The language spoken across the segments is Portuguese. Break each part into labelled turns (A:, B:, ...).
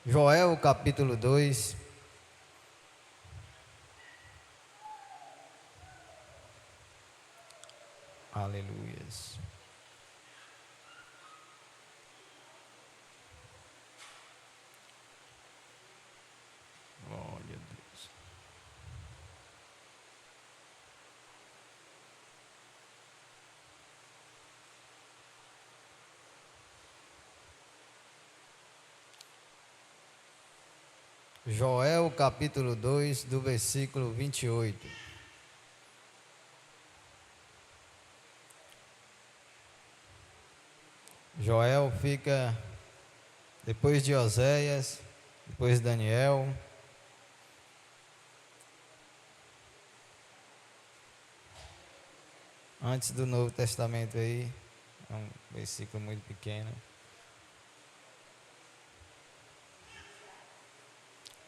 A: Joel capítulo 2. Aleluias. Glória a Deus. Joel capítulo 2, do versículo 28. Joel fica depois de Oséias, depois de Daniel. Antes do Novo Testamento aí, é um versículo muito pequeno.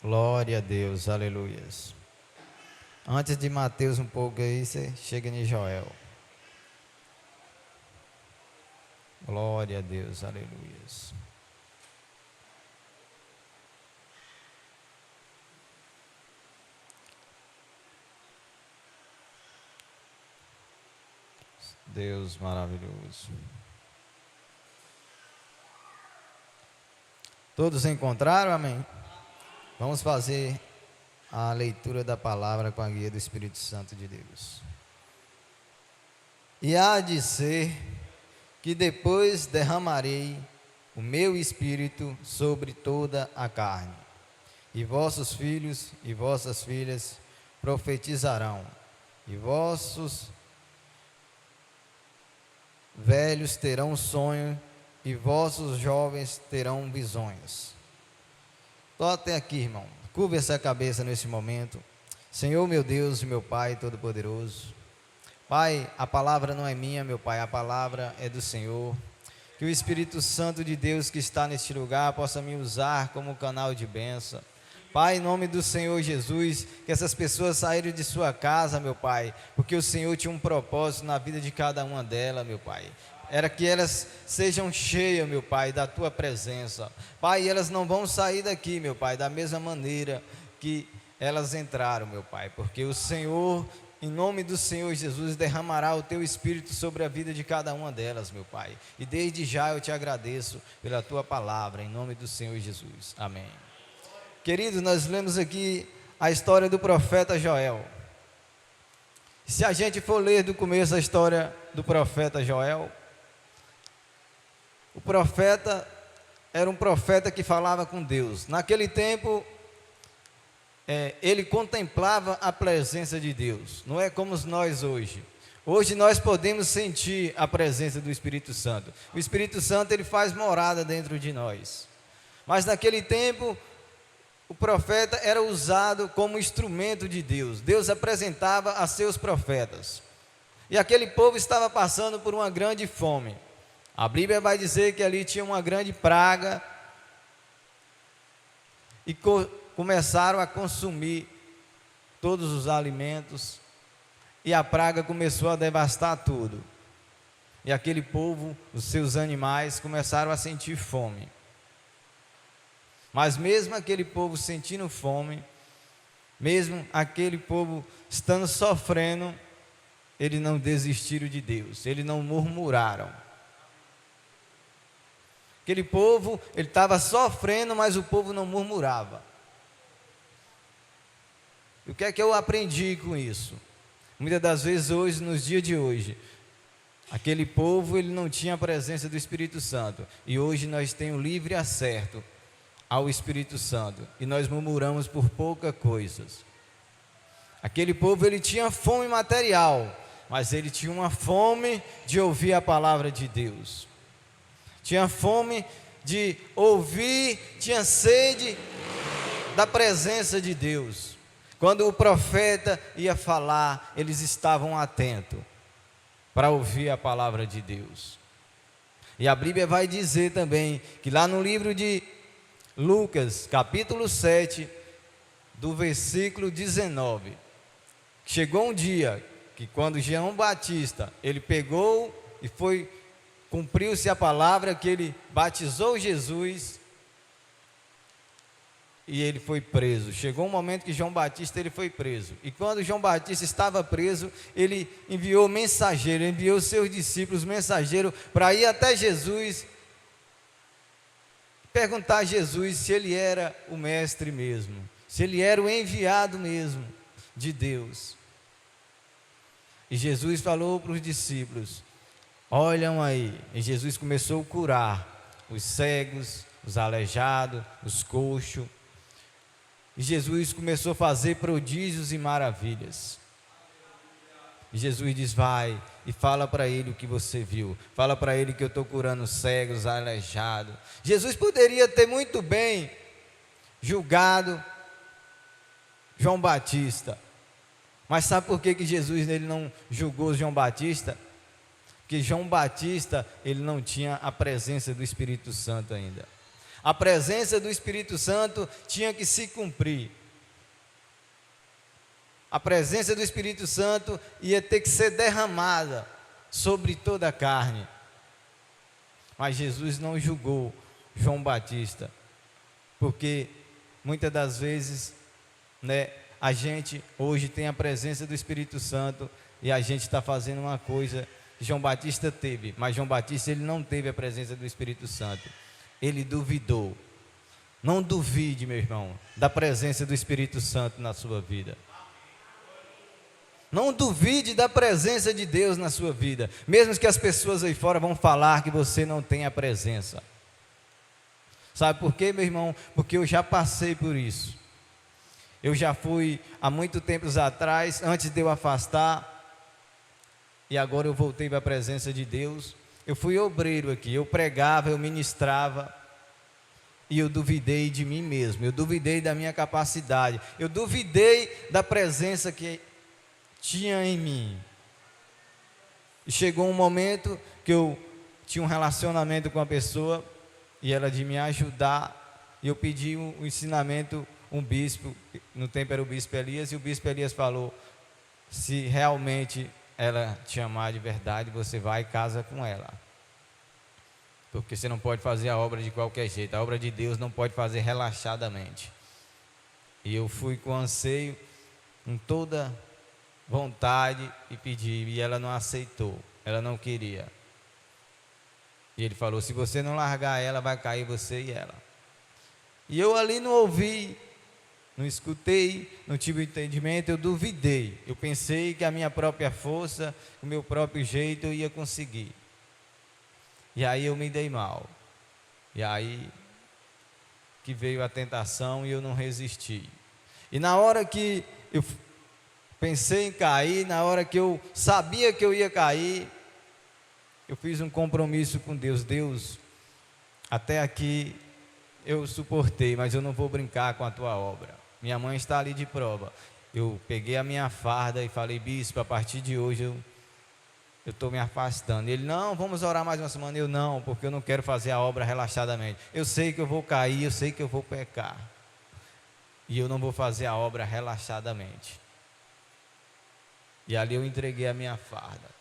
A: Glória a Deus, aleluias. Antes de Mateus um pouco aí, você chega em Joel. Glória a Deus, aleluias. Deus maravilhoso. Todos encontraram, amém? Vamos fazer a leitura da palavra com a guia do Espírito Santo de Deus. E há de ser que depois derramarei o meu espírito sobre toda a carne, e vossos filhos e vossas filhas profetizarão, e vossos velhos terão sonho, e vossos jovens terão visões. Estou até aqui, irmão. Curva essa cabeça nesse momento. Senhor, meu Deus e meu Pai Todo-Poderoso. Pai, a palavra não é minha, meu Pai, a palavra é do Senhor. Que o Espírito Santo de Deus que está neste lugar possa me usar como canal de bênção. Pai, em nome do Senhor Jesus, que essas pessoas saírem de sua casa, meu Pai, porque o Senhor tinha um propósito na vida de cada uma delas, meu Pai. Era que elas sejam cheias, meu Pai, da Tua presença. Pai, elas não vão sair daqui, meu Pai, da mesma maneira que elas entraram, meu Pai, porque o Senhor, em nome do Senhor Jesus, derramará o Teu Espírito sobre a vida de cada uma delas, meu Pai. E desde já eu te agradeço pela Tua palavra, em nome do Senhor Jesus. Amém. Queridos, nós lemos aqui a história do profeta Joel. Se a gente for ler do começo a história do profeta Joel, o profeta era um profeta que falava com Deus. Naquele tempo, ele contemplava a presença de Deus. Não é como nós hoje. Hoje nós podemos sentir a presença do Espírito Santo. O Espírito Santo, ele faz morada dentro de nós. Mas naquele tempo, o profeta era usado como instrumento de Deus. Deus apresentava a seus profetas. E aquele povo estava passando por uma grande fome. A Bíblia vai dizer que ali tinha uma grande praga. E começaram a consumir todos os alimentos. E a praga começou a devastar tudo. E aquele povo, os seus animais, começaram a sentir fome. Mas mesmo aquele povo sentindo fome, mesmo aquele povo estando sofrendo, eles não desistiram de Deus, eles não murmuraram. Aquele povo, ele estava sofrendo, mas o povo não murmurava. E o que é que eu aprendi com isso? Muitas das vezes hoje, nos dias de hoje, aquele povo, ele não tinha a presença do Espírito Santo. E hoje nós temos livre acesso ao Espírito Santo, e nós murmuramos por pouca coisas. Aquele povo, ele tinha fome material, mas ele tinha uma fome de ouvir a palavra de Deus. Tinha fome de ouvir, tinha sede da presença de Deus. Quando o profeta ia falar, eles estavam atentos para ouvir a palavra de Deus. E a Bíblia vai dizer também que lá no livro de Lucas, capítulo 7, do versículo 19, chegou um dia que quando João Batista, ele pegou e cumpriu-se a palavra que ele batizou Jesus, e ele foi preso. Chegou um momento que João Batista ele foi preso. E quando João Batista estava preso, ele enviou mensageiro, enviou seus discípulos mensageiro para ir até Jesus, perguntar a Jesus se ele era o mestre mesmo, se ele era o enviado mesmo de Deus. E Jesus falou para os discípulos: olham aí. E Jesus começou a curar os cegos, os aleijados, os coxos. E Jesus começou a fazer prodígios e maravilhas. E Jesus diz: vai e fala para ele o que você viu. Fala para ele que eu estou curando cegos, aleijados. Jesus poderia ter muito bem julgado João Batista. Mas sabe por que Jesus ele não julgou João Batista? Porque João Batista ele não tinha a presença do Espírito Santo ainda. A presença do Espírito Santo tinha que se cumprir. A presença do Espírito Santo ia ter que ser derramada sobre toda a carne. Mas Jesus não julgou João Batista, porque muitas das vezes, a gente hoje tem a presença do Espírito Santo e a gente está fazendo uma coisa que João Batista teve, mas João Batista ele não teve a presença do Espírito Santo. Ele duvidou. Não duvide, meu irmão, da presença do Espírito Santo na sua vida. Não duvide da presença de Deus na sua vida, mesmo que as pessoas aí fora vão falar que você não tem a presença. Sabe por quê, meu irmão? Porque eu já passei por isso. Eu já fui há muito tempos atrás, antes de eu afastar, e agora eu voltei para a presença de Deus. Eu fui obreiro aqui, eu pregava, eu ministrava, e eu duvidei de mim mesmo, eu duvidei da minha capacidade, eu duvidei da presença que tinha em mim. E chegou um momento que eu tinha um relacionamento com a pessoa, e ela de me ajudar, e eu pedi um ensinamento, um bispo, no tempo era o bispo Elias, e o bispo Elias falou: se realmente ela te amar de verdade, você vai e casa com ela, porque você não pode fazer a obra de qualquer jeito, a obra de Deus não pode fazer relaxadamente. E eu fui com anseio, com toda vontade, e pedi, e ela não aceitou, ela não queria. E ele falou: se você não largar ela, vai cair você e ela. E eu ali não ouvi, não escutei, não tive entendimento, eu duvidei. Eu pensei que a minha própria força, o meu próprio jeito eu ia conseguir. E aí eu me dei mal. E aí que veio a tentação e eu não resisti. E na hora que eu pensei em cair, na hora que eu sabia que eu ia cair, eu fiz um compromisso com Deus. Deus, até aqui eu suportei, mas eu não vou brincar com a tua obra. Minha mãe está ali de prova. Eu peguei a minha farda e falei: bispo, a partir de hoje eu estou me afastando. Ele: não, vamos orar mais uma semana. Eu: não, porque eu não quero fazer a obra relaxadamente. Eu sei que eu vou cair, eu sei que eu vou pecar, e eu não vou fazer a obra relaxadamente. E ali eu entreguei a minha farda.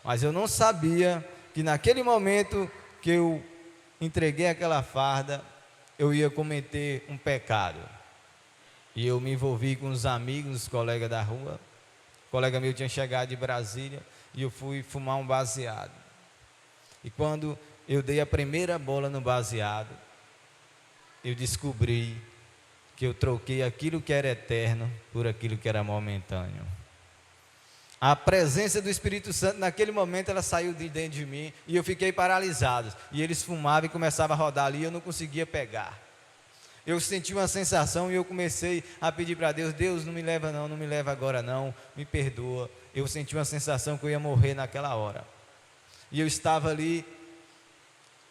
A: Mas eu não sabia que naquele momento que eu entreguei aquela farda, eu ia cometer um pecado. E eu me envolvi com os amigos, os colegas da rua. O colega meu tinha chegado de Brasília, e eu fui fumar um baseado. E quando eu dei a primeira bola no baseado, eu descobri que eu troquei aquilo que era eterno por aquilo que era momentâneo. A presença do Espírito Santo naquele momento ela saiu de dentro de mim, e eu fiquei paralisado. E eles fumavam e começavam a rodar ali, e eu não conseguia pegar. Eu senti uma sensação e eu comecei a pedir para Deus: Deus, não me leva não, não me leva agora não, me perdoa. Eu senti uma sensação que eu ia morrer naquela hora. E eu estava ali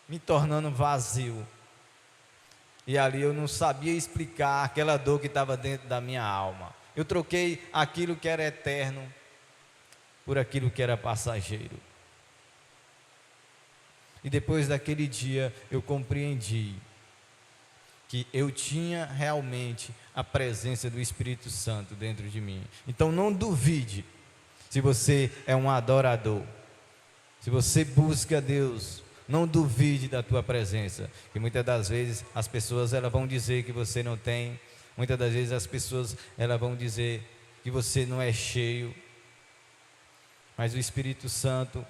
A: me tornando vazio. E ali eu não sabia explicar aquela dor que estava dentro da minha alma. Eu troquei aquilo que era eterno por aquilo que era passageiro. E depois daquele dia eu compreendi que eu tinha realmente a presença do Espírito Santo dentro de mim. Então não duvide, se você é um adorador, se você busca Deus Não duvide da tua presença, que muitas das vezes as pessoas elas vão dizer que você não tem, muitas das vezes as pessoas elas vão dizer que você não é cheio, mas o Espírito Santo,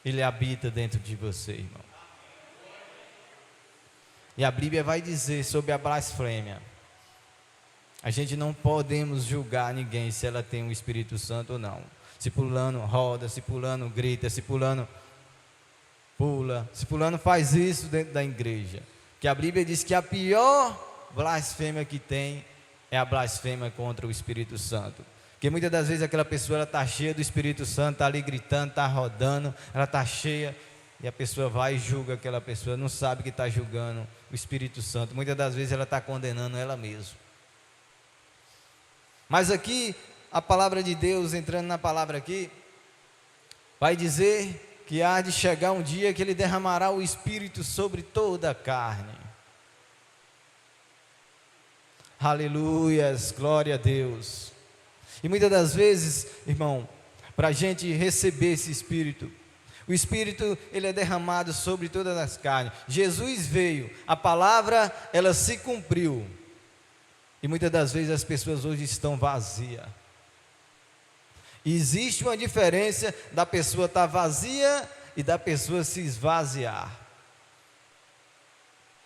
A: ele habita dentro de você, irmão. E a Bíblia vai dizer sobre a blasfêmia. A gente não podemos julgar ninguém se ela tem o Espírito Santo ou não. Se fulano roda, se fulano grita, se fulano pula, se fulano faz isso dentro da igreja. Que a Bíblia diz que a pior blasfêmia que tem é a blasfêmia contra o Espírito Santo. Porque muitas das vezes aquela pessoa está cheia do Espírito Santo, está ali gritando, está rodando, ela está cheia, e a pessoa vai e julga aquela pessoa, não sabe que está julgando o Espírito Santo. Muitas das vezes ela está condenando ela mesma. Mas aqui, a palavra de Deus, entrando na palavra aqui, vai dizer que há de chegar um dia que Ele derramará o Espírito sobre toda a carne. Aleluias, glória a Deus. E muitas das vezes, irmão, para a gente receber esse Espírito, o Espírito, ele é derramado sobre todas as carnes. Jesus veio, a palavra, ela se cumpriu. E muitas das vezes as pessoas hoje estão vazias. Existe uma diferença da pessoa estar vazia e da pessoa se esvaziar.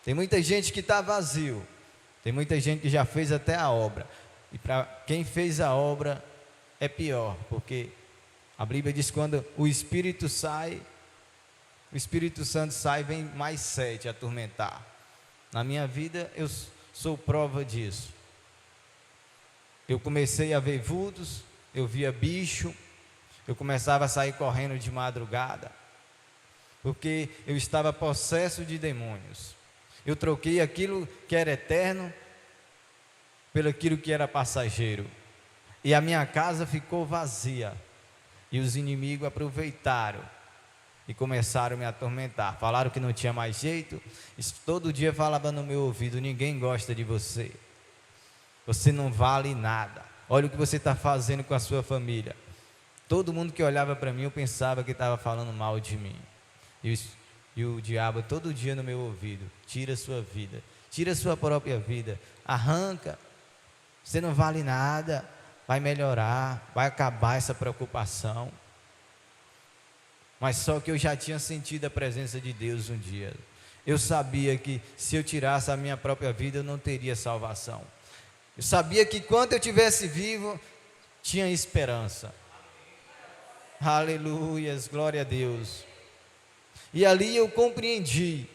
A: Tem muita gente que está vazio. Tem muita gente que já fez até a obra. E para quem fez a obra é pior, porque a Bíblia diz que quando o Espírito sai, o Espírito Santo sai, vem mais 7 atormentar. Na minha vida eu sou prova disso. Eu comecei a ver vultos, eu via bicho, eu começava a sair correndo de madrugada, porque eu estava possesso de demônios. Eu troquei aquilo que era eterno pelo aquilo que era passageiro, e a minha casa ficou vazia, e os inimigos aproveitaram e começaram a me atormentar. Falaram que não tinha mais jeito, todo dia falava no meu ouvido: ninguém gosta de você, você não vale nada, olha o que você está fazendo com a sua família. Todo mundo que olhava para mim, eu pensava que estava falando mal de mim. E o diabo todo dia no meu ouvido: tira a sua vida, tira a sua própria vida, arranca, você não vale nada, vai melhorar, vai acabar essa preocupação. Mas só que eu já tinha sentido a presença de Deus um dia. Eu sabia que se eu tirasse a minha própria vida, eu não teria salvação. Eu sabia que quando eu estivesse vivo, tinha esperança. Aleluias, glória a Deus. E ali eu compreendi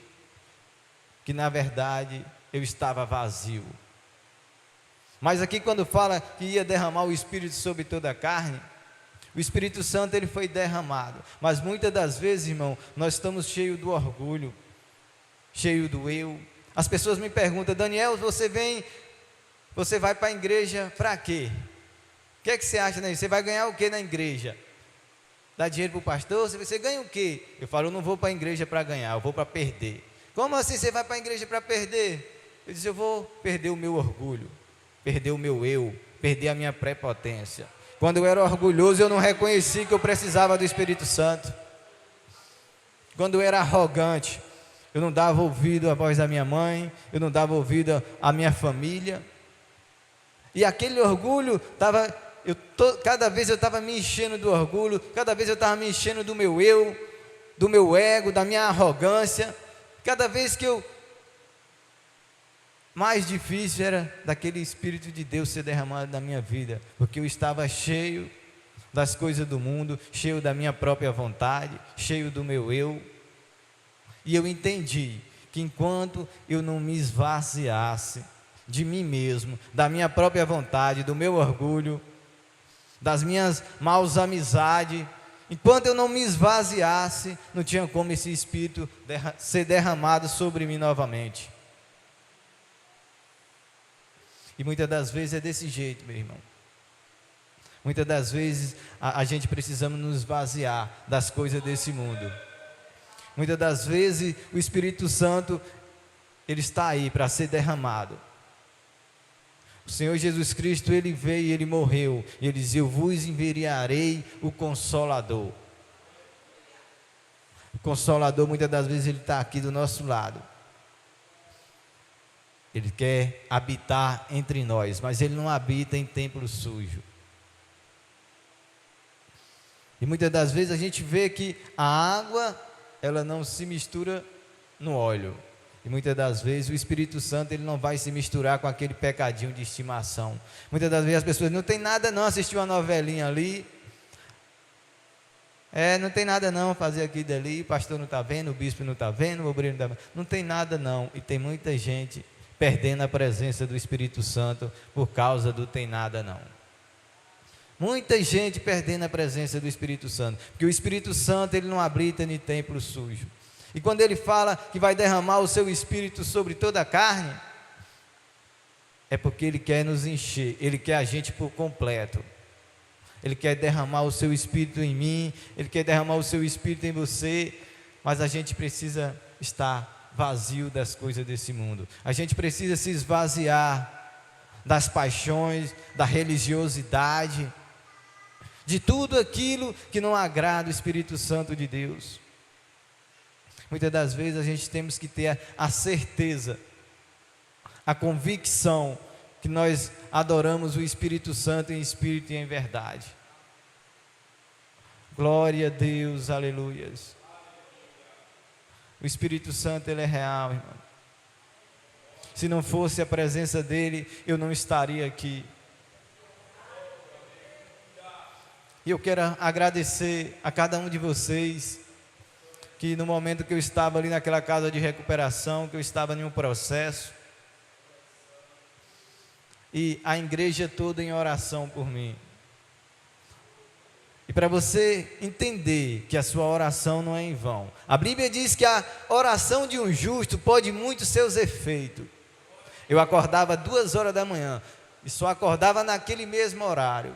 A: que na verdade eu estava vazio. Mas aqui quando fala que ia derramar o Espírito sobre toda a carne, o Espírito Santo ele foi derramado. Mas muitas das vezes, irmão, nós estamos cheios do orgulho, cheio do eu. As pessoas me perguntam: Daniel, você vai para a igreja para quê? O que é que você acha, né? Você vai ganhar o que na igreja? Dá dinheiro para o pastor? Você ganha o quê? Eu falo: eu não vou para a igreja para ganhar, eu vou para perder. Como assim você vai para a igreja para perder? Eu disse: eu vou perder o meu orgulho, perder o meu eu, perder a minha prepotência. Quando eu era orgulhoso, eu não reconheci que eu precisava do Espírito Santo. Quando eu era arrogante, eu não dava ouvido à voz da minha mãe, eu não dava ouvido à minha família. E aquele orgulho estava, cada vez eu estava me enchendo do orgulho, cada vez eu estava me enchendo do meu eu, do meu ego, da minha arrogância. Cada vez que mais difícil era daquele Espírito de Deus ser derramado na minha vida, porque eu estava cheio das coisas do mundo, cheio da minha própria vontade, cheio do meu eu. E eu entendi que enquanto eu não me esvaziasse de mim mesmo, da minha própria vontade, do meu orgulho, das minhas maus amizades, enquanto eu não me esvaziasse, não tinha como esse Espírito ser derramado sobre mim novamente. E muitas das vezes é desse jeito, meu irmão. Muitas das vezes a gente precisamos nos esvaziar das coisas desse mundo. Muitas das vezes o Espírito Santo, ele está aí para ser derramado. O Senhor Jesus Cristo, ele veio e ele morreu. E ele diz: eu vos enviarei o Consolador. O Consolador, muitas das vezes Ele está aqui do nosso lado. Ele quer habitar entre nós, mas Ele não habita em templo sujo. E muitas das vezes a gente vê que a água, ela não se mistura no óleo. E muitas das vezes o Espírito Santo, ele não vai se misturar com aquele pecadinho de estimação. Muitas das vezes as pessoas, não tem nada não, assistir uma novelinha ali. Não tem nada não, fazer aqui e dali, o pastor não está vendo, o bispo não está vendo, o obreiro não está vendo. Não tem nada não. E tem muita gente perdendo a presença do Espírito Santo por causa do tem nada não. Muita gente perdendo a presença do Espírito Santo, porque o Espírito Santo, ele não habita em templo sujo. E quando ele fala que vai derramar o seu Espírito sobre toda a carne, é porque ele quer nos encher, ele quer a gente por completo. Ele quer derramar o seu Espírito em mim, ele quer derramar o seu Espírito em você, mas a gente precisa estar vazio das coisas desse mundo. A gente precisa se esvaziar das paixões, da religiosidade, de tudo aquilo que não agrada o Espírito Santo de Deus. Muitas das vezes a gente temos que ter a certeza, a convicção que nós adoramos o Espírito Santo em espírito e em verdade. Glória a Deus, aleluias. O Espírito Santo, ele é real, irmão. Se não fosse a presença dele, eu não estaria aqui. E eu quero agradecer a cada um de vocês, que no momento que eu estava ali naquela casa de recuperação, que eu estava em um processo, e a igreja toda em oração por mim. E para você entender que a sua oração não é em vão, a Bíblia diz que a oração de um justo pode muito seus efeitos. Eu acordava 2 horas da manhã, e só acordava naquele mesmo horário,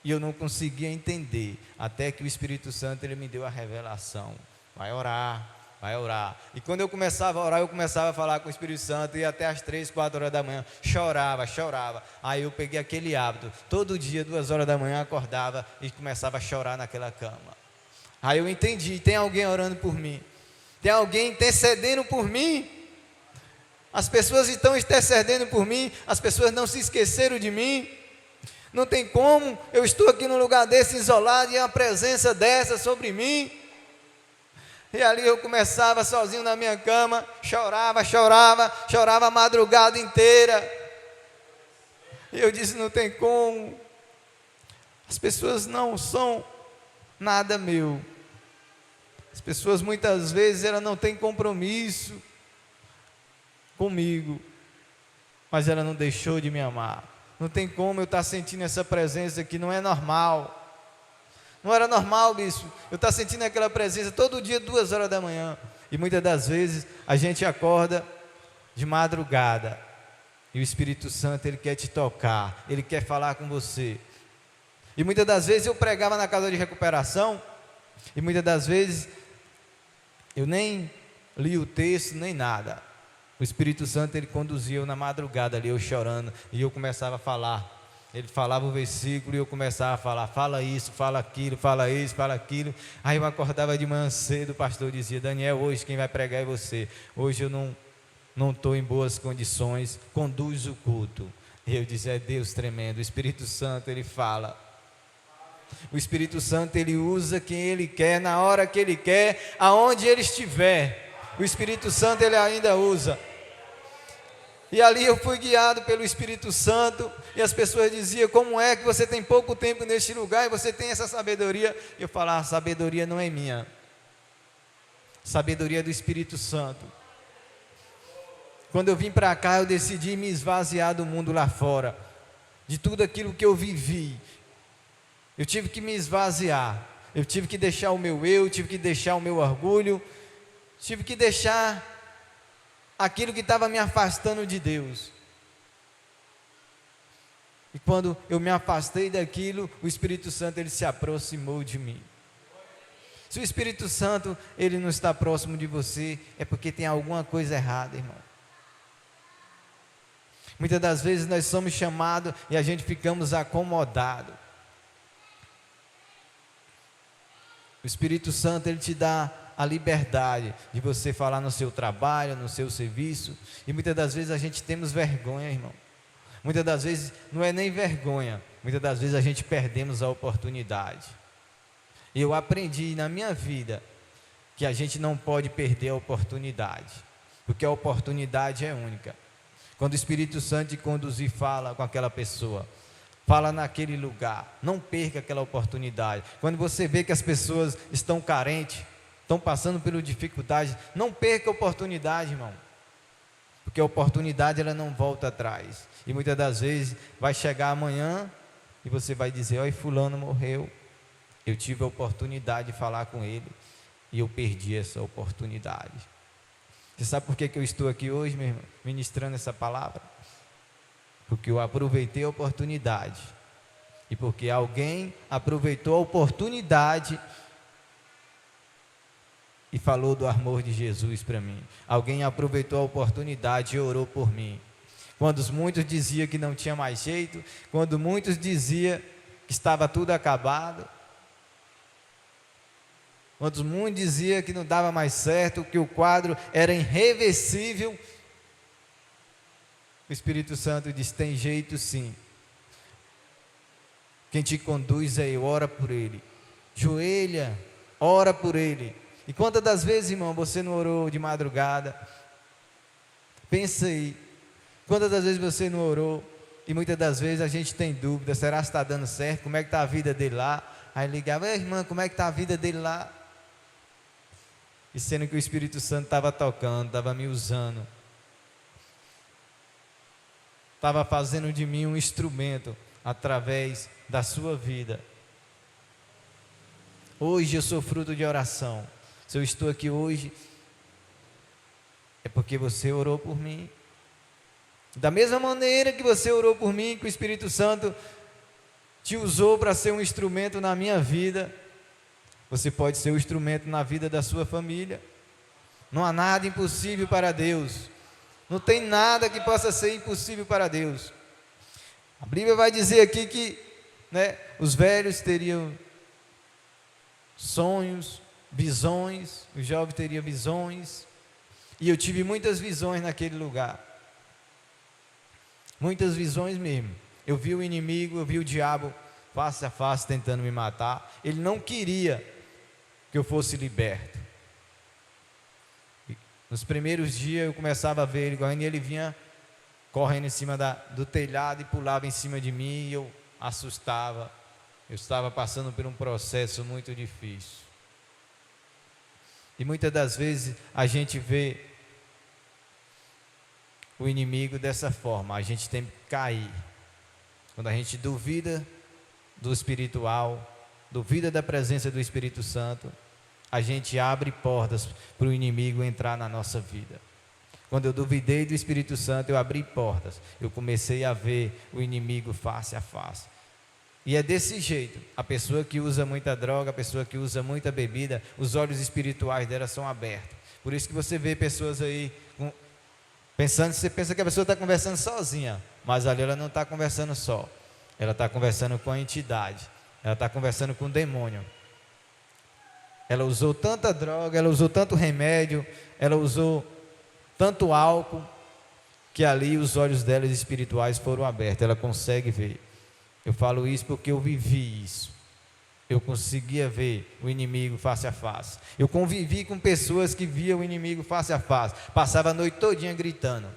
A: e eu não conseguia entender, até que o Espírito Santo, ele me deu a revelação: vai orar, vai orar. E quando eu começava a orar, eu começava a falar com o Espírito Santo, e até as 3, 4 horas da manhã, chorava. Aí eu peguei aquele hábito, todo dia, 2 horas da manhã, acordava e começava a chorar naquela cama. Aí eu entendi, tem alguém orando por mim, tem alguém intercedendo por mim. As pessoas estão intercedendo por mim, as pessoas não se esqueceram de mim. Não tem como, eu estou aqui num lugar desse isolado, e a presença dessa sobre mim. E ali eu começava sozinho na minha cama, chorava a madrugada inteira. E eu disse, não tem como, as pessoas não são nada meu. As pessoas muitas vezes, elas não têm compromisso comigo, mas ela não deixou de me amar. Não tem como eu estar sentindo essa presença aqui, não é normal. Não era normal, bispo, eu estar sentindo aquela presença todo dia, 2 horas da manhã. E muitas das vezes a gente acorda de madrugada, e o Espírito Santo, ele quer te tocar, ele quer falar com você. E muitas das vezes eu pregava na casa de recuperação, e muitas das vezes eu nem li o texto, nem nada. O Espírito Santo, ele conduzia eu na madrugada ali, eu chorando, e eu começava a falar. Ele falava o versículo e eu começava a falar, fala isso, fala aquilo, fala isso, fala aquilo. Aí eu acordava de manhã cedo, o pastor dizia, Daniel, hoje quem vai pregar é você. Hoje eu não estou em boas condições, conduz o culto. E eu dizia, é Deus tremendo, o Espírito Santo, ele fala. O Espírito Santo, ele usa quem ele quer, na hora que ele quer, aonde ele estiver. O Espírito Santo, ele ainda usa. E ali eu fui guiado pelo Espírito Santo, e as pessoas diziam, como é que você tem pouco tempo neste lugar, e você tem essa sabedoria? Eu falava, a sabedoria não é minha, sabedoria é do Espírito Santo. Quando eu vim para cá, eu decidi me esvaziar do mundo lá fora, de tudo aquilo que eu vivi. Eu tive que me esvaziar, eu tive que deixar o meu eu, tive que deixar o meu orgulho, tive que deixar aquilo que estava me afastando de Deus. E quando eu me afastei daquilo, o Espírito Santo, ele se aproximou de mim. Se o Espírito Santo, ele não está próximo de você, é porque tem alguma coisa errada, irmão. Muitas das vezes nós somos chamados e a gente ficamos acomodados. O Espírito Santo, ele te dá a liberdade de você falar no seu trabalho, no seu serviço, e muitas das vezes a gente temos vergonha, irmão. Muitas das vezes não é nem vergonha, muitas das vezes a gente perdemos a oportunidade. E eu aprendi na minha vida que a gente não pode perder a oportunidade, porque a oportunidade é única. Quando o Espírito Santo te conduzir, fala com aquela pessoa, fala naquele lugar, não perca aquela oportunidade. Quando você vê que as pessoas estão carentes, estão passando por dificuldades, não perca a oportunidade, irmão, porque a oportunidade ela não volta atrás, e muitas das vezes vai chegar amanhã, e você vai dizer, olha, fulano morreu, eu tive a oportunidade de falar com ele, e eu perdi essa oportunidade. Você sabe por que eu estou aqui hoje, meu irmão, ministrando essa palavra? Porque eu aproveitei a oportunidade, e porque alguém aproveitou a oportunidade e falou do amor de Jesus para mim. Alguém aproveitou a oportunidade e orou por mim. Quando muitos diziam que não tinha mais jeito, quando muitos diziam que estava tudo acabado, quando muitos diziam que não dava mais certo, que o quadro era irreversível, o Espírito Santo diz, tem jeito sim. Quem te conduz é eu, ora por ele, joelha, ora por ele. E quantas das vezes, irmão, você não orou de madrugada? Pensa aí, quantas das vezes você não orou? E muitas das vezes a gente tem dúvida, será que está dando certo? Como é que está a vida dele lá? Aí ligava, irmã, como é que está a vida dele lá? E sendo que o Espírito Santo estava tocando, estava me usando, estava fazendo de mim um instrumento através da sua vida. Hoje eu sou fruto de oração. Se eu estou aqui hoje, é porque você orou por mim. Da mesma maneira que você orou por mim, que o Espírito Santo te usou para ser um instrumento na minha vida, você pode ser um instrumento na vida da sua família. Não há nada impossível para Deus. Não tem nada que possa ser impossível para Deus. A Bíblia vai dizer aqui que, os velhos teriam sonhos, visões, o jovem teria visões, e eu tive muitas visões naquele lugar, muitas visões mesmo. Eu vi o inimigo, eu vi o diabo face a face tentando me matar. Ele não queria que eu fosse liberto. Nos primeiros dias eu começava a ver ele correndo, e ele vinha correndo em cima do telhado e pulava em cima de mim, e eu assustava. Eu estava passando por um processo muito difícil. E muitas das vezes a gente vê o inimigo dessa forma, a gente tem que cair. Quando a gente duvida do espiritual, duvida da presença do Espírito Santo, a gente abre portas para o inimigo entrar na nossa vida. Quando eu duvidei do Espírito Santo, eu abri portas, eu comecei a ver o inimigo face a face. E é desse jeito, a pessoa que usa muita droga, a pessoa que usa muita bebida, os olhos espirituais dela são abertos. Por isso que você vê pessoas aí, você pensa que a pessoa está conversando sozinha, mas ali ela não está conversando só, ela está conversando com a entidade, ela está conversando com o demônio. Ela usou tanta droga, ela usou tanto remédio, ela usou tanto álcool, que ali os olhos dela espirituais foram abertos, ela consegue ver. Eu falo isso porque eu vivi isso. Eu conseguia ver o inimigo face a face. Eu convivi com pessoas que viam o inimigo face a face. Passava a noite todinha gritando.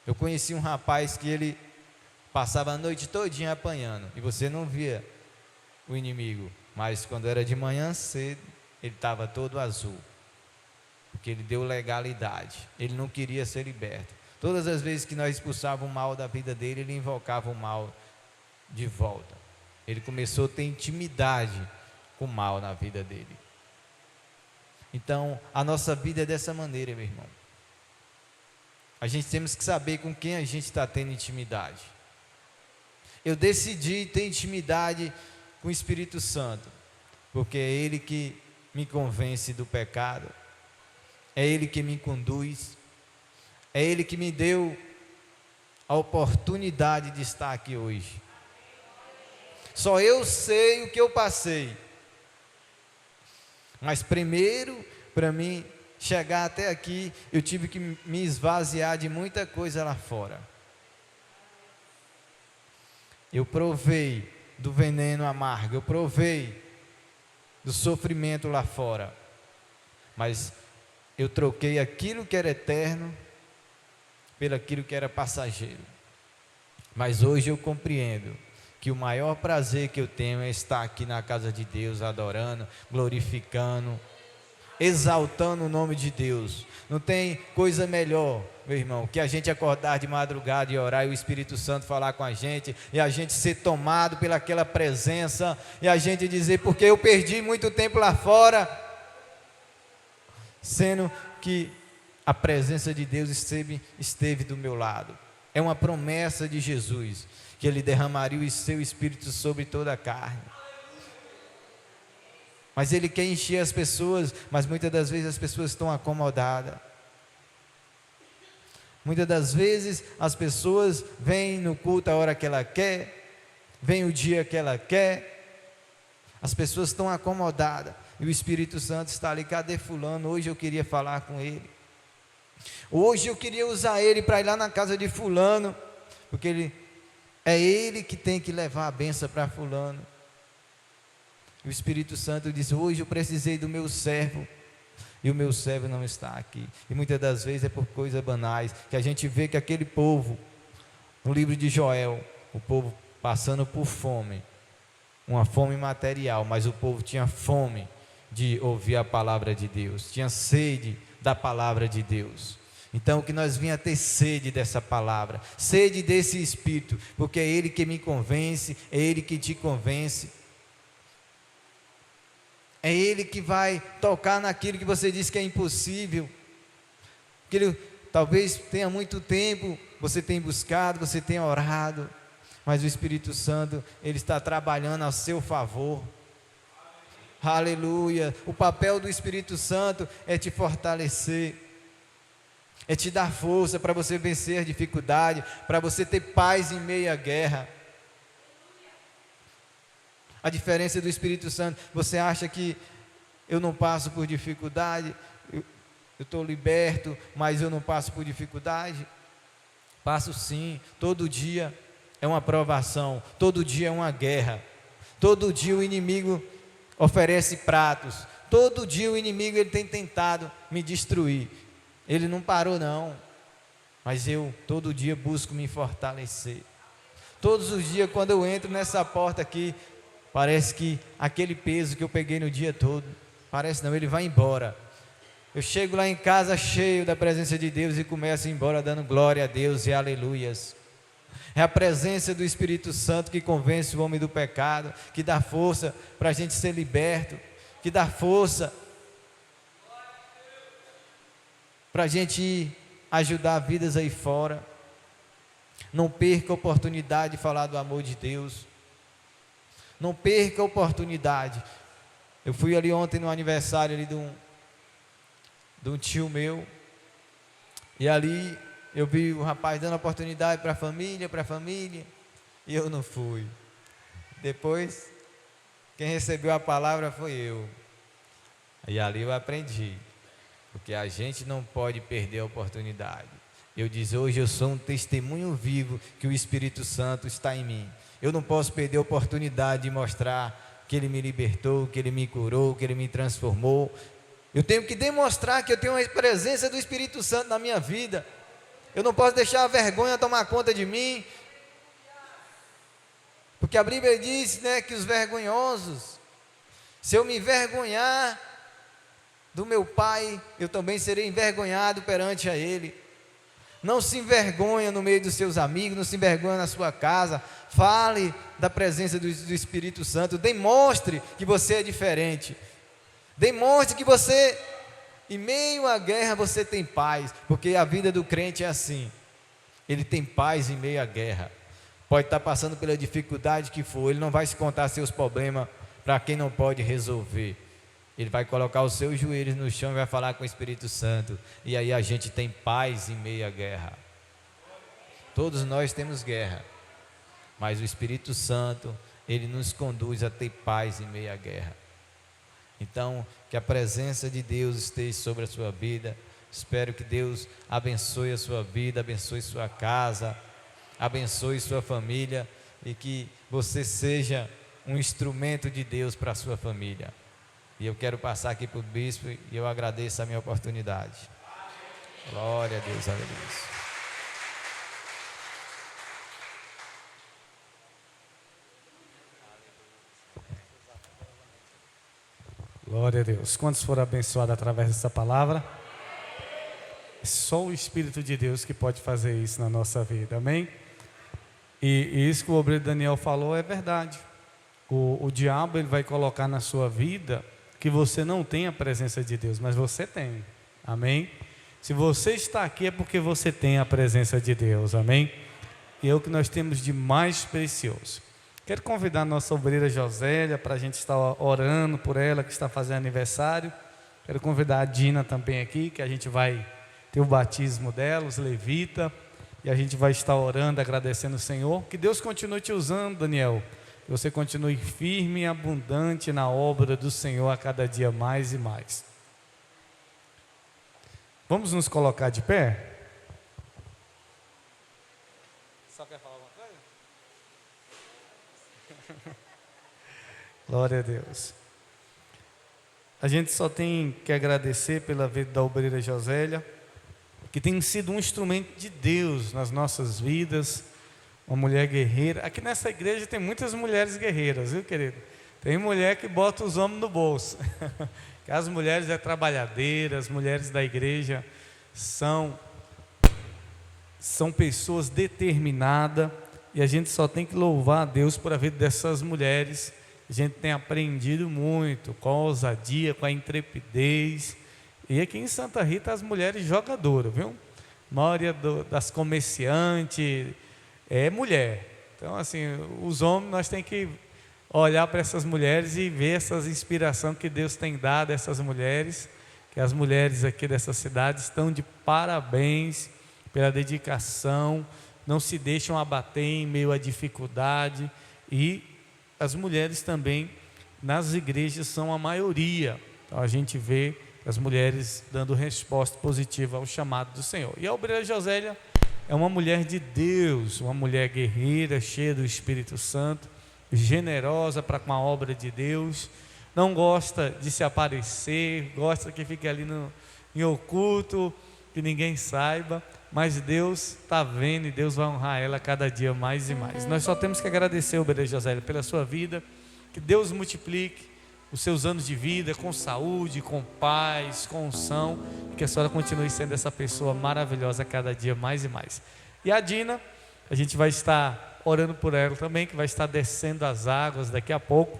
A: Eu conheci um rapaz que ele passava a noite todinha apanhando. E você não via o inimigo. Mas quando era de manhã cedo, ele estava todo azul. Porque ele deu legalidade. Ele não queria ser liberto. Todas as vezes que nós expulsávamos o mal da vida dele, ele invocava o mal de volta. Ele começou a ter intimidade com o mal na vida dele. Então, a nossa vida é dessa maneira, meu irmão. A gente temos que saber com quem a gente está tendo intimidade. Eu decidi ter intimidade com o Espírito Santo, porque é Ele que me convence do pecado, é Ele que me conduz, é Ele que me deu a oportunidade de estar aqui hoje. Só eu sei o que eu passei. Mas primeiro, para mim chegar até aqui, eu tive que me esvaziar de muita coisa lá fora. Eu provei do veneno amargo, eu provei do sofrimento lá fora, mas eu troquei aquilo que era eterno pelo aquilo que era passageiro. Mas hoje eu compreendo que o maior prazer que eu tenho é estar aqui na casa de Deus, adorando, glorificando, exaltando o nome de Deus. Não tem coisa melhor, meu irmão, que a gente acordar de madrugada e orar e o Espírito Santo falar com a gente, e a gente ser tomado pelaquela presença, e a gente dizer, porque eu perdi muito tempo lá fora, sendo que a presença de Deus esteve do meu lado. É uma promessa de Jesus, que Ele derramaria o seu Espírito sobre toda a carne. Mas Ele quer encher as pessoas, mas muitas das vezes as pessoas estão acomodadas. Muitas das vezes as pessoas vêm no culto a hora que ela quer, vem o dia que ela quer, as pessoas estão acomodadas, e o Espírito Santo está ali, cadê fulano? Hoje eu queria falar com ele, hoje eu queria usar ele para ir lá na casa de fulano, porque é ele que tem que levar a benção para fulano. O Espírito Santo diz, hoje eu precisei do meu servo, e o meu servo não está aqui. E muitas das vezes é por coisas banais, que a gente vê que aquele povo, no livro de Joel, o povo passando por fome, uma fome material, mas o povo tinha fome de ouvir a palavra de Deus, tinha sede da palavra de Deus. Então que nós venhamos a ter sede dessa palavra, sede desse Espírito, porque é Ele que me convence, é Ele que te convence, é Ele que vai tocar naquilo que você diz que é impossível, que Ele talvez tenha muito tempo, você tem buscado, você tem orado, mas o Espírito Santo, Ele está trabalhando a seu favor. Aleluia. O papel do Espírito Santo é te fortalecer, é te dar força para você vencer a dificuldade, para você ter paz em meio à guerra. A diferença do Espírito Santo, você acha que eu não passo por dificuldade, eu estou liberto, mas eu não passo por dificuldade? Passo sim, todo dia é uma provação, todo dia é uma guerra, todo dia o inimigo oferece pratos, todo dia o inimigo ele tem tentado me destruir, ele não parou não, mas eu todo dia busco me fortalecer, todos os dias quando eu entro nessa porta aqui, parece que aquele peso que eu peguei no dia todo, parece não, ele vai embora. Eu chego lá em casa cheio da presença de Deus e começo a ir embora dando glória a Deus e aleluias. É a presença do Espírito Santo que convence o homem do pecado, que dá força para a gente ser liberto, que dá força para a gente ajudar vidas aí fora. Não perca a oportunidade de falar do amor de Deus. Não perca a oportunidade. Eu fui ali ontem no aniversário ali de um tio meu, e ali eu vi o rapaz dando oportunidade para a família, e eu não fui. Depois, quem recebeu a palavra foi eu. E ali eu aprendi, porque a gente não pode perder a oportunidade. Eu disse, hoje eu sou um testemunho vivo que o Espírito Santo está em mim. Eu não posso perder a oportunidade de mostrar que Ele me libertou, que Ele me curou, que Ele me transformou. Eu tenho que demonstrar que eu tenho a presença do Espírito Santo na minha vida. Eu não posso deixar a vergonha tomar conta de mim, porque a Bíblia diz, né, que os vergonhosos, se eu me envergonhar do meu Pai, eu também serei envergonhado perante a Ele. Não se envergonha no meio dos seus amigos, não se envergonha na sua casa, fale da presença do Espírito Santo, demonstre que você é diferente, demonstre que você, em meio à guerra, você tem paz, porque a vida do crente é assim, ele tem paz em meio à guerra, pode estar passando pela dificuldade que for, ele não vai se contar seus problemas para quem não pode resolver. Ele vai colocar os seus joelhos no chão e vai falar com o Espírito Santo. E aí a gente tem paz em meio à guerra. Todos nós temos guerra, mas o Espírito Santo, ele nos conduz a ter paz em meio à guerra. Então, que a presença de Deus esteja sobre a sua vida. Espero que Deus abençoe a sua vida, abençoe sua casa, abençoe sua família e que você seja um instrumento de Deus para a sua família. E eu quero passar aqui para o bispo e eu agradeço a minha oportunidade. Glória a Deus, aleluia.
B: Glória a Deus. Quantos foram abençoados através dessa palavra? Só o Espírito de Deus que pode fazer isso na nossa vida, amém? E isso que o obreiro Daniel falou é verdade. O diabo ele vai colocar na sua vida que você não tem a presença de Deus, mas você tem, amém? Se você está aqui é porque você tem a presença de Deus, amém? E é o que nós temos de mais precioso. Quero convidar a nossa obreira Josélia para a gente estar orando por ela que está fazendo aniversário. Quero convidar a Dina também aqui, que a gente vai ter o batismo dela, os levitas, e a gente vai estar orando, agradecendo o Senhor. Que Deus continue te usando, Daniel. Que você continue firme e abundante na obra do Senhor a cada dia mais e mais. Vamos nos colocar de pé? Só quer falar alguma coisa? Glória a Deus. A gente só tem que agradecer pela vida da obreira Josélia, que tem sido um instrumento de Deus nas nossas vidas, uma mulher guerreira. Aqui nessa igreja tem muitas mulheres guerreiras, viu, querido? Tem mulher que bota os homens no bolso. Que as mulheres é trabalhadeiras, as mulheres da igreja são pessoas determinadas, e a gente só tem que louvar a Deus por a vida dessas mulheres. A gente tem aprendido muito com a ousadia, com a intrepidez. E aqui em Santa Rita as mulheres jogadoras, viu? A maioria das comerciantes é mulher. Então assim, os homens nós temos que olhar para essas mulheres e ver essas inspirações que Deus tem dado a essas mulheres. Que as mulheres aqui dessa cidade estão de parabéns pela dedicação, não se deixam abater em meio à dificuldade. E as mulheres também nas igrejas são a maioria. Então a gente vê as mulheres dando resposta positiva ao chamado do Senhor. E a obreira Josélia é uma mulher de Deus, uma mulher guerreira, cheia do Espírito Santo, generosa para com a obra de Deus, não gosta de se aparecer, gosta que fique ali em oculto, que ninguém saiba, mas Deus está vendo e Deus vai honrar ela cada dia mais e mais. Nós só temos que agradecer, obreira Josélia, pela sua vida, que Deus multiplique os seus anos de vida com saúde, com paz, com unção, e que a senhora continue sendo essa pessoa maravilhosa cada dia mais e mais. E a Dina, a gente vai estar orando por ela também, que vai estar descendo as águas daqui a pouco.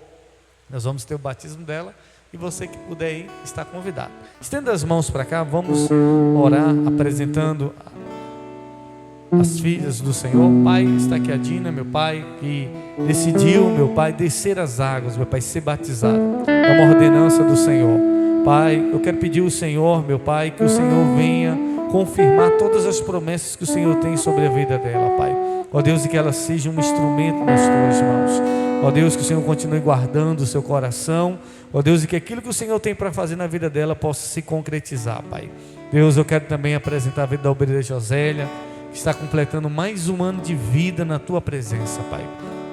B: Nós vamos ter o batismo dela, e você que puder ir, está convidado. Estenda as mãos para cá, vamos orar apresentando as filhas do Senhor. Pai, está aqui a Dina, meu Pai, que decidiu, meu Pai, descer as águas, meu Pai, ser batizado. É uma ordenança do Senhor. Pai, eu quero pedir ao Senhor, meu Pai, que o Senhor venha confirmar todas as promessas que o Senhor tem sobre a vida dela, Pai. Ó Deus, e que ela seja um instrumento nas tuas mãos. Ó Deus, que o Senhor continue guardando o seu coração. Ó Deus, e que aquilo que o Senhor tem para fazer na vida dela possa se concretizar, Pai. Deus, eu quero também apresentar a vida da obreira Josélia, que está completando mais um ano de vida na tua presença, Pai.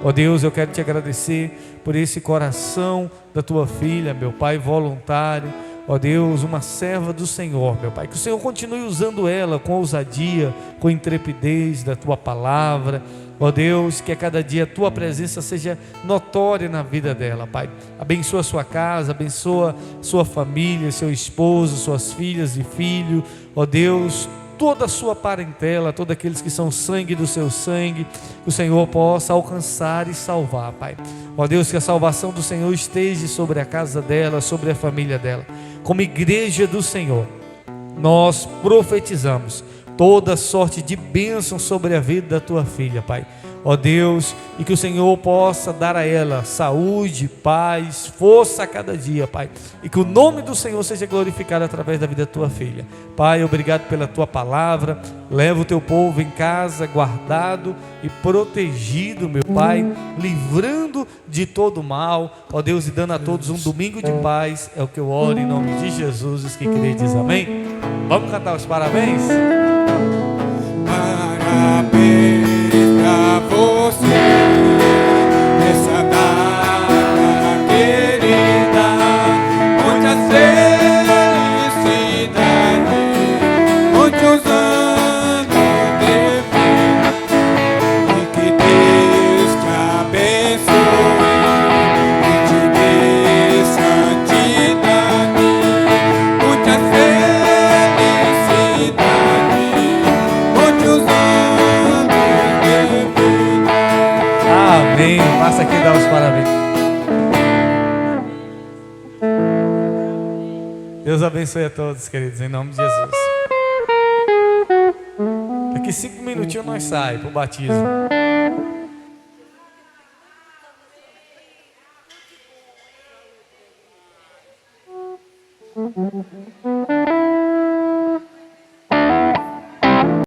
B: Ó Deus, eu quero te agradecer por esse coração da tua filha, meu Pai, voluntário. Ó Deus, uma serva do Senhor, meu Pai, que o Senhor continue usando ela com ousadia, com intrepidez da tua palavra. Ó Deus, que a cada dia a tua presença seja notória na vida dela, Pai. Abençoa a sua casa, abençoa sua família, seu esposo, suas filhas e filho. Ó Deus, toda a sua parentela, todos aqueles que são sangue do seu sangue, que o Senhor possa alcançar e salvar, Pai. Ó Deus, que a salvação do Senhor esteja sobre a casa dela, sobre a família dela. Como igreja do Senhor, nós profetizamos toda sorte de bênção sobre a vida da tua filha, Pai. ó Deus, e que o Senhor possa dar a ela saúde, paz, força a cada dia, Pai, e que o nome do Senhor seja glorificado através da vida da tua filha. Pai, obrigado pela tua palavra. Leva o teu povo em casa guardado e protegido, meu Pai, livrando de todo mal, ó Deus, e dando a todos um domingo de paz. É o que eu oro em nome de Jesus, os que creem diz amém. Vamos cantar os parabéns?
C: Parabéns pra você nessa data querida, muitas felicidades, muitos anos de vida, e que Deus te abençoe e te dê santidade, muitas felicidades, muitos anos.
B: Amém. Passa aqui e dá os parabéns. Deus abençoe a todos, queridos, em nome de Jesus. Daqui 5 minutinhos nós saímos para o batismo.